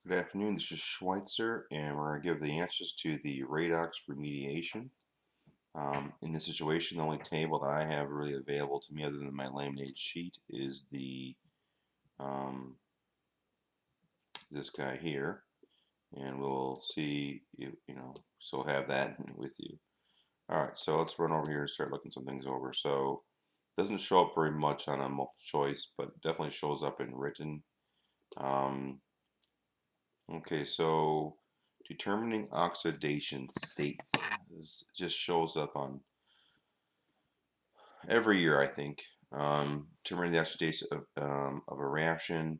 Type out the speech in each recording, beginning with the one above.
Good afternoon, this is Schweitzer, and we're going to give the answers to the Redox remediation. In this situation, the only table that I have really available to me other than my laminated sheet is um, this guy here, and we'll see, so have that with you. Alright, so let's run over here and start looking some things over. So, it doesn't show up very much on a multiple choice, but definitely shows up in written. Um, Okay, so determining oxidation states just shows up on every year, I think. Determining the oxidation of a reaction,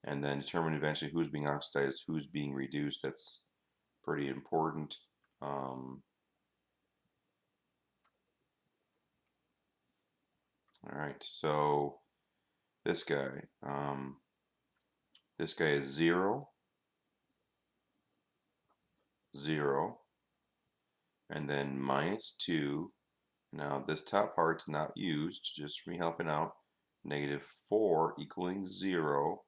and then determine eventually who's being oxidized, who's being reduced. That's pretty important. Um, all right, so this guy, this guy is 0, 0, and then -2. Now this top part's not used, just me helping out. -4 equaling 0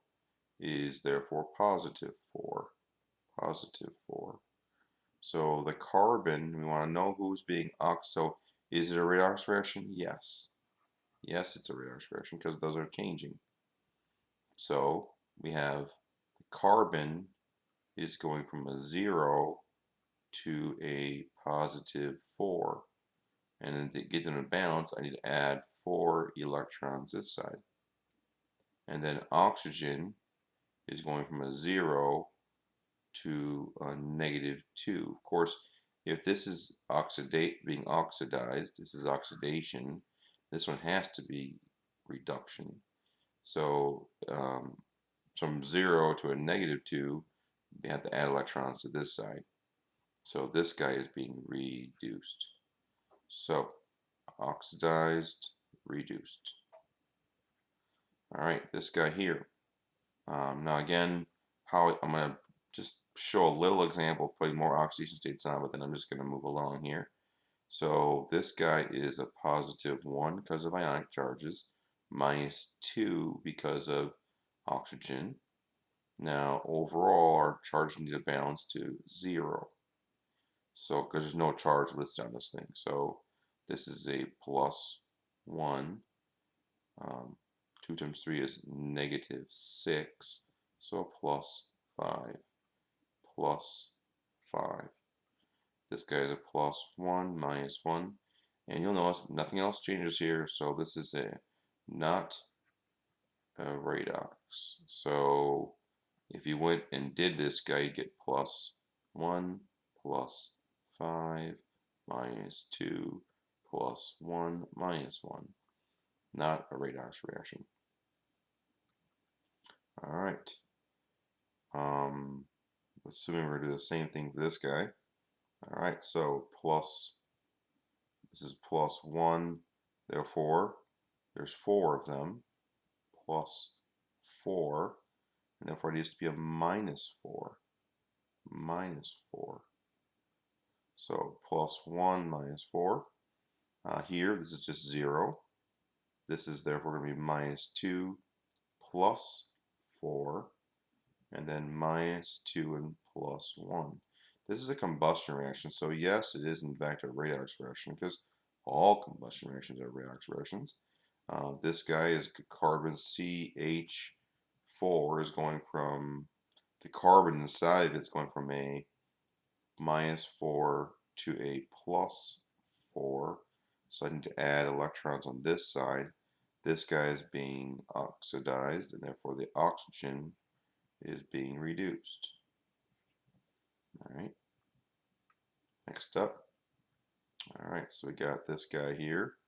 is therefore +4. Positive 4. So the carbon, we want to know who's being oxidized. So is it a redox reaction? Yes. Yes, it's a redox reaction because those are changing. So we have the carbon is going from a 0 to a +4. And then to get them to balance, I need to add 4 electrons this side. And then oxygen is going from a 0 to a -2. Of course, if this is being oxidized, this is oxidation, this one has to be reduction. So from 0 to a -2, they have to add electrons to this side. So this guy is being reduced. So oxidized, reduced. All right, this guy here. Now again, how I'm going to just show a little example of putting more oxidation states on, but then I'm just going to move along here. So this guy is a +1 because of ionic charges, -2 because of oxygen. Now overall, our charge need to balance to 0. So because there's no charge listed on this thing, so this is a +1. 2 times 3 is -6, so +5, +5. This guy is a +1, -1, and you'll notice nothing else changes here, so this is not a redox. So if you went and did this guy, you'd get +1, +5, -2, +1, -1. Not a redox reaction. All right. Assuming we're going to do the same thing for this guy. All right, so this is +1, therefore there's 4 of them, +4, and therefore it needs to be a -4, -4. So +1, -4. Here, this is just 0. This is therefore going to be -2 +4, and then -2 and +1. This is a combustion reaction, so yes, it is in fact a redox reaction because all combustion reactions are redox reactions. This guy is carbon CH4 is going from the carbon inside of it is going from a -4 to a +4. So I need to add electrons on this side. This guy is being oxidized, and therefore the oxygen is being reduced. All right. Next up. All right, so we got this guy here.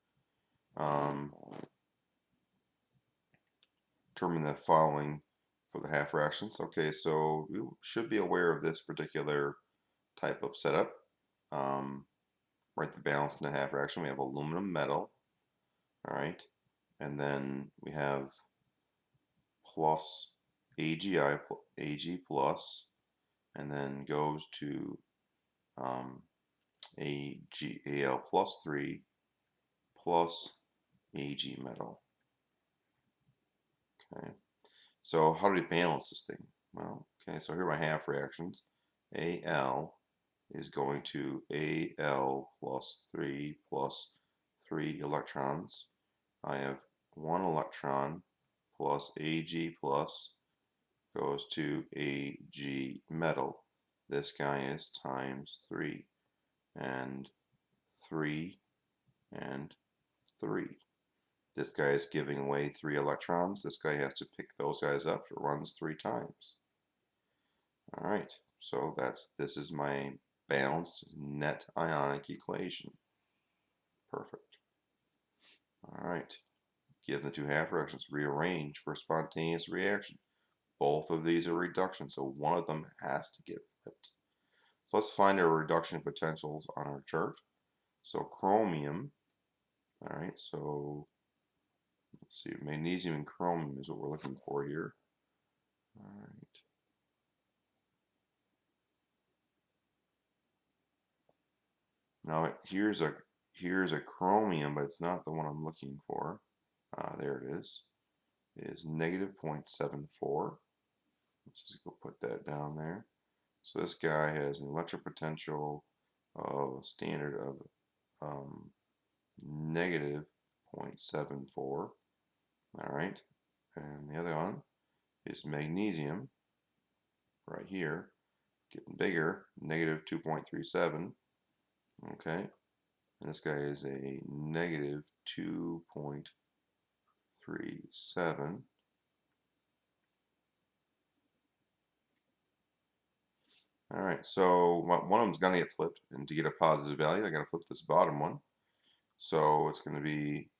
Determine the following for the half fractions. Okay, so we should be aware of this particular type of setup. Write the balance in the half fraction. We have aluminum metal. All right, and then we have plus AgI, Ag plus, and then goes to AgAl plus 3 plus Ag metal. Okay, so how do we balance this thing? Well, Okay, so here are my half reactions. Al is going to Al plus 3 electrons. I have 1 electron plus Ag plus goes to Ag metal. This guy is times 3 and 3 and 3. This guy is giving away 3 electrons. This guy has to pick those guys up. It runs 3 times. All right, so this is my balanced net ionic equation. Perfect. All right, given the two half reactions, rearrange for a spontaneous reaction. Both of these are reductions, so one of them has to get flipped. So let's find our reduction potentials on our chart. So chromium, all right, so let's see, magnesium and chromium is what we're looking for here. All right. Now here's a chromium, but it's not the one I'm looking for. There it is. It is negative 0.74. Let's just go put that down there. So this guy has an electric potential of standard of negative 0.74. All right, and the other one is magnesium right here, getting bigger, negative 2.37. Okay, and this guy is a negative 2.37. All right, so one of them's going to get flipped, and to get a positive value, I got to flip this bottom one. So it's going to be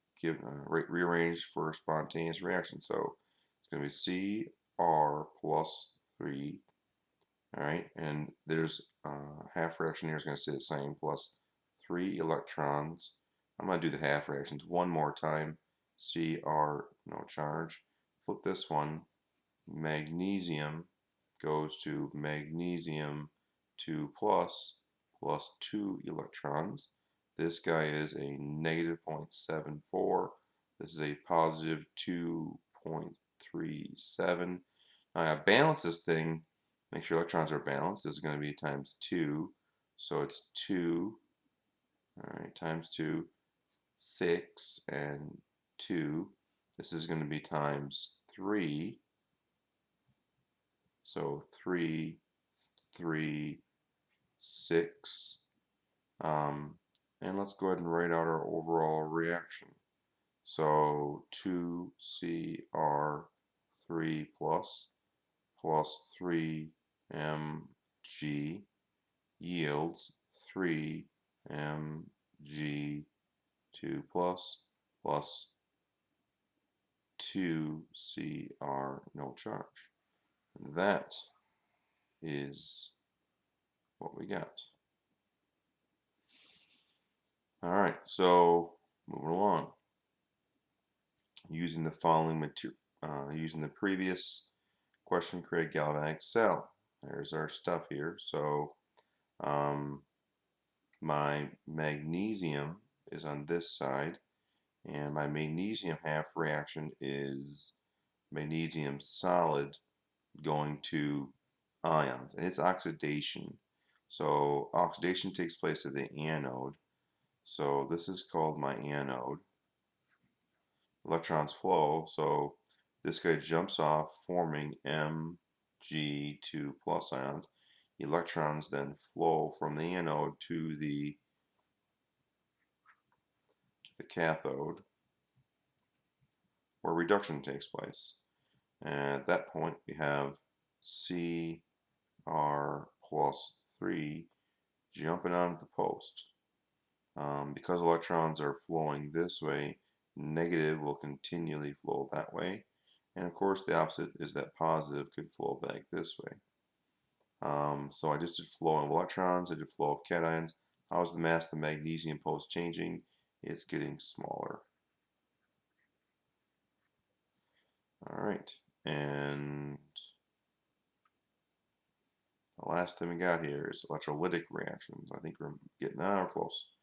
rearranged for a spontaneous reaction. So it's going to be Cr plus 3. All right, and there's half reaction here is going to stay the same, plus 3 electrons. I'm going to do the half reactions one more time. Cr, no charge. Flip this one. Magnesium goes to magnesium 2 plus 2 electrons. This guy is a negative 0.74. This is a positive 2.37. Now I balance this thing, make sure electrons are balanced. This is going to be times 2. So it's 2, all right, times 2, 6, and 2. This is going to be times 3. So 3, 3, 6. And let's go ahead and write out our overall reaction. So 2Cr3 plus 3Mg yields 3Mg2 plus 2Cr no charge. That is what we got. All right, so moving along. Using the following material, using the previous question, create a galvanic cell. There's our stuff here. So my magnesium is on this side, and my magnesium half reaction is magnesium solid going to ions, and it's oxidation. So oxidation takes place at the anode. So this is called my anode. Electrons flow, so this guy jumps off, forming Mg2 plus ions. Electrons then flow from the anode to the cathode, where reduction takes place. And at that point, we have Cr plus 3 jumping onto the post. Because electrons are flowing this way, negative will continually flow that way. And of course, the opposite is that positive could flow back this way. So I just did flow of electrons, I did flow of cations. How's the mass of the magnesium post changing? It's getting smaller. All right, and the last thing we got here is electrolytic reactions. I think we're getting we're close.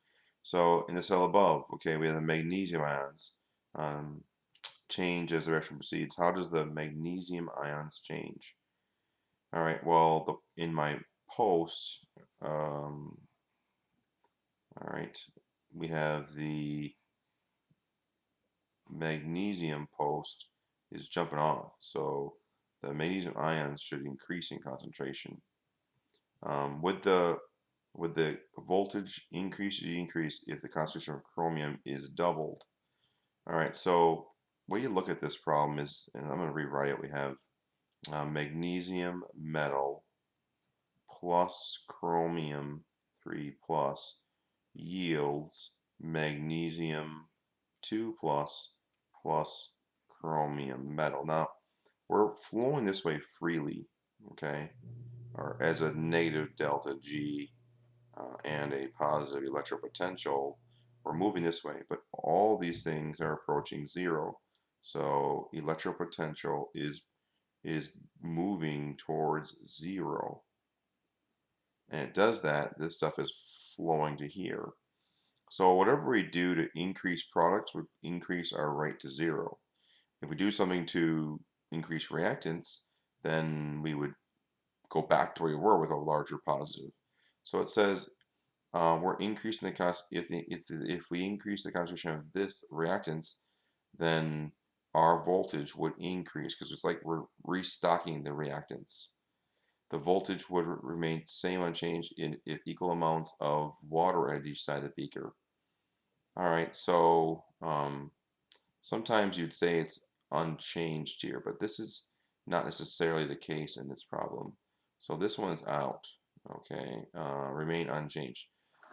So in the cell above, okay, we have the magnesium ions change as the reaction proceeds. How does the magnesium ions change? All right, well, in my post, all right, we have the magnesium post is jumping off, so the magnesium ions should increase in concentration. Would the voltage increase or decrease if the concentration of chromium is doubled? All right, so way you look at this problem is, and I'm going to rewrite it. We have magnesium metal plus chromium 3 plus yields magnesium 2 plus plus chromium metal. Now, we're flowing this way freely, okay, or as a negative delta G and a positive electropotential, we're moving this way, but all these things are approaching zero. So electropotential is moving towards zero. And it does that, this stuff is flowing to here. So whatever we do to increase products would increase our rate to zero. If we do something to increase reactants, then we would go back to where we were with a larger positive. So it says we're increasing the cost. If we increase the concentration of this reactants, then our voltage would increase because it's like we're restocking the reactants. The voltage would remain the same unchanged if equal amounts of water at each side of the beaker. All right, so sometimes you'd say it's unchanged here, but this is not necessarily the case in this problem. So this one is out, okay, remain unchanged.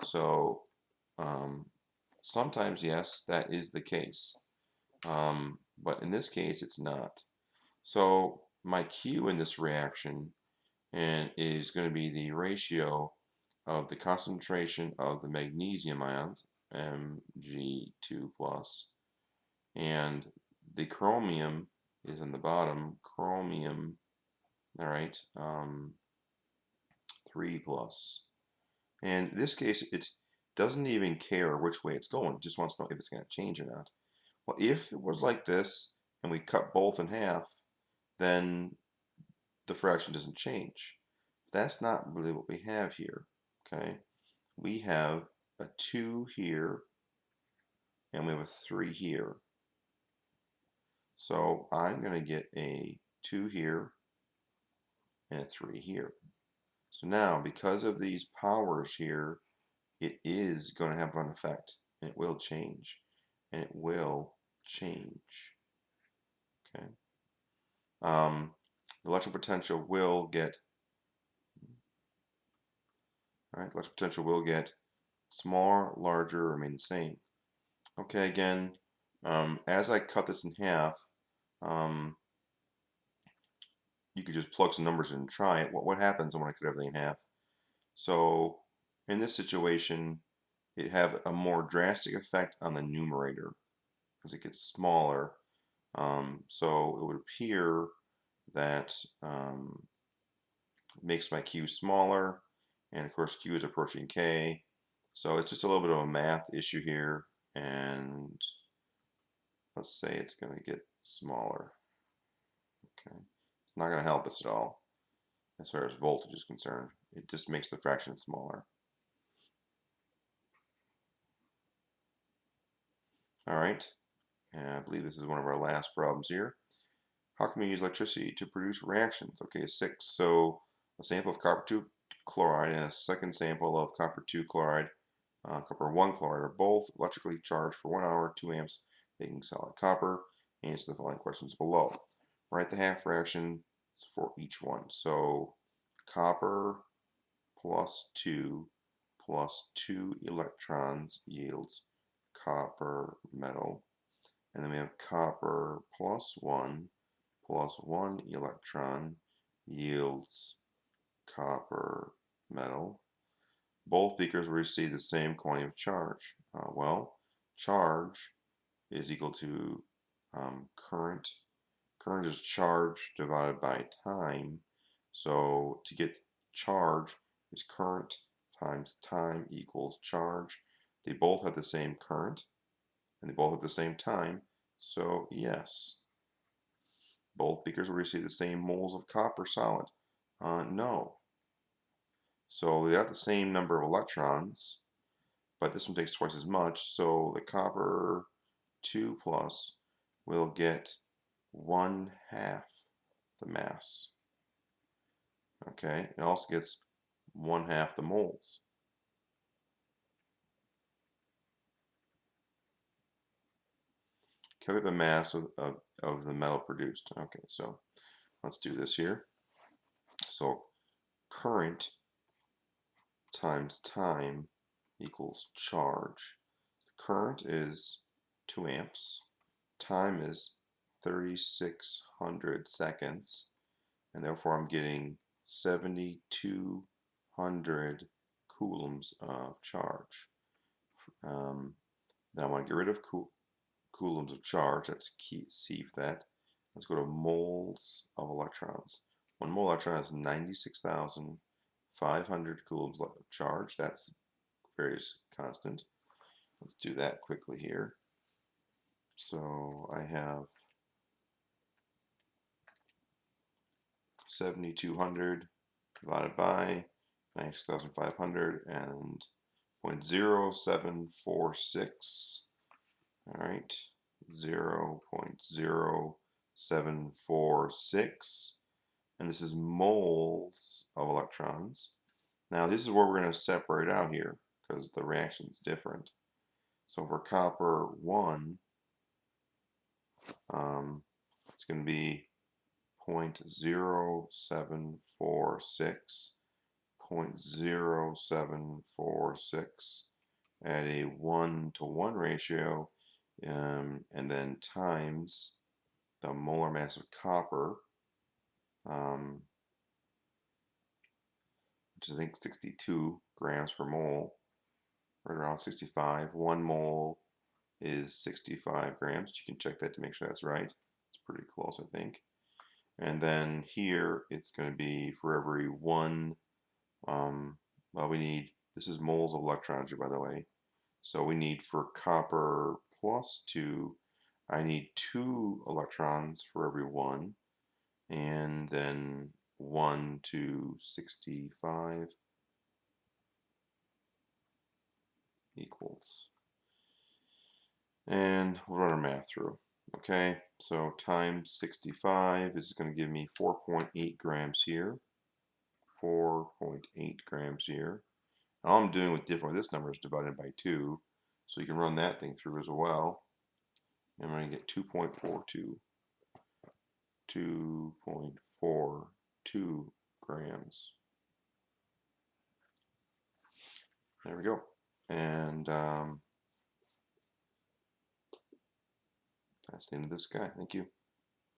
So sometimes, yes, that is the case, but in this case, it's not. So my Q in this reaction is going to be the ratio of the concentration of the magnesium ions, Mg2 plus, and the chromium is on the bottom, chromium, all right, 3 plus. And in this case, it doesn't even care which way it's going, it just wants to know if it's going to change or not. Well, if it was like this, and we cut both in half, then the fraction doesn't change. That's not really what we have here, okay? We have a 2 here, and we have a 3 here. So I'm going to get a 2 here and a 3 here. So now, because of these powers here, it is going to have an effect, and it will change, and it will change, okay? The electric potential will get, all right, electric potential will get smaller, larger, remain the same. Okay, again, as I cut this in half, you could just plug some numbers in and try it. What happens when I cut everything in half? So in this situation, it have a more drastic effect on the numerator as it gets smaller. So it would appear that makes my Q smaller, and of course Q is approaching K. So it's just a little bit of a math issue here, and let's say it's going to get smaller. Okay, it's not going to help us at all as far as voltage is concerned. It just makes the fraction smaller. All right, and I believe this is one of our last problems here. How can we use electricity to produce reactions? Okay, 6. So a sample of copper 2 chloride and a second sample of copper 2 chloride, copper 1 chloride are both electrically charged for 1 hour, 2 amps, making solid copper. Answer the following questions below. Write the half fractions for each one. So copper plus 2 electrons yields copper metal. And then we have copper plus 1 electron yields copper metal. Both beakers will receive the same quantity of charge. Well, charge is equal to current. Current is charge divided by time. So to get charge is current times time equals charge. They both have the same current, and they both have the same time. So yes, both beakers will receive the same moles of copper solid. No. So they got the same number of electrons, but this one takes twice as much. So the copper 2 plus will get 1/2 the mass. Okay, it also gets 1/2 the moles. Calculate the mass of the metal produced. Okay, so let's do this here. So current times time equals charge. The current is 2 amps. Time is 3,600 seconds. And therefore I'm getting 7,200 coulombs of charge. Then I want to get rid of coulombs of charge. Let's see for that. Let's go to moles of electrons. 1 mole electron has 96,500 coulombs of charge. That's various constant. Let's do that quickly here. So I have 7,200 divided by 96,500 and 0.0746. All right, 0.0746, and this is moles of electrons. Now this is where we're going to separate out here because the reaction's different. So for copper 1, it's going to be 0.0746, 0.0746 at a 1-to-1 ratio, and then times the molar mass of copper, which is I think 62 grams per mole, right around 65. 1 mole is 65 grams. You can check that to make sure that's right. It's pretty close, I think. And then here it's going to be for every 1, well, we need, this is moles of electrons, by the way. So we need for copper plus 2, I need 2 electrons for every 1, and then 1 to 65 equals. And we'll run our math through. Okay, so times 65 is going to give me 4.8 grams here. 4.8 grams here. All I'm doing with this number is divided by 2, so you can run that thing through as well. And I'm going to get 2.42. 2.42 grams. There we go. And that's the end of this guy. Thank you.